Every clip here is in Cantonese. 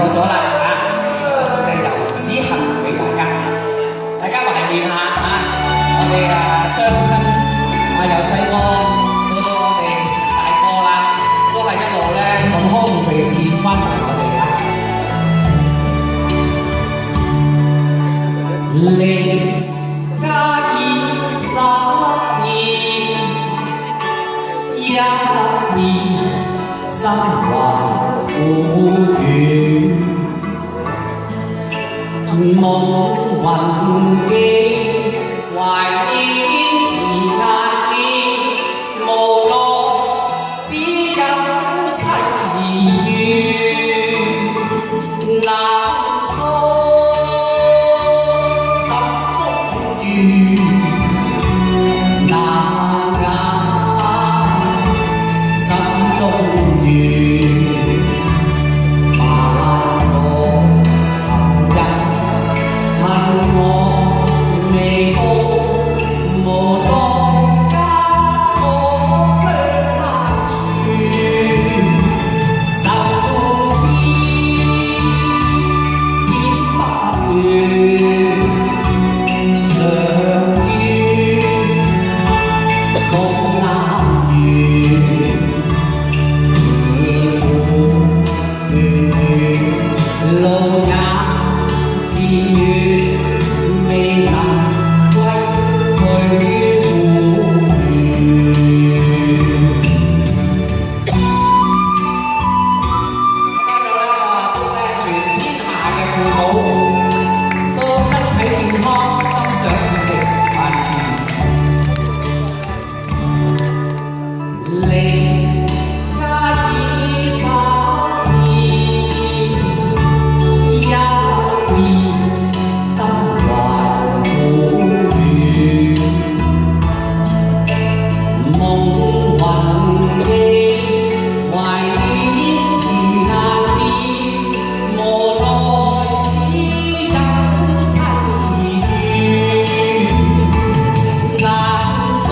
咗啦我送嘅遊子行俾大家懷念下我哋雙親由細個到我哋大個啦，都係一路咧咁呵護備至關懷我哋離家20年，一年心懷苦怨，夢魂記懷念前眼面，無奈只有凄怨難訴心中怨難解心中怨萬重含恩恨我未報無奈家我卻難傳愁思剪不斷常怨共難緣自負亂路也自願未能歸去故園祝全天下嘅父母都身體健康心想事成萬事離家20年，一年心懷苦怨，夢魂記懷念前眼面，無奈只有凄怨難訴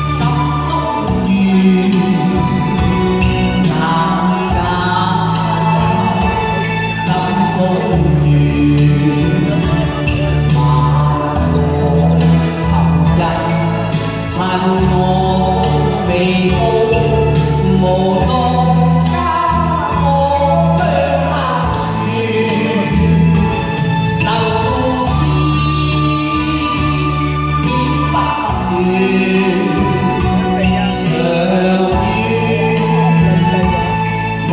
心中怨難解心中怨萬重含恩恨我未報無奈家我卻難傳愁思剪不斷常怨夢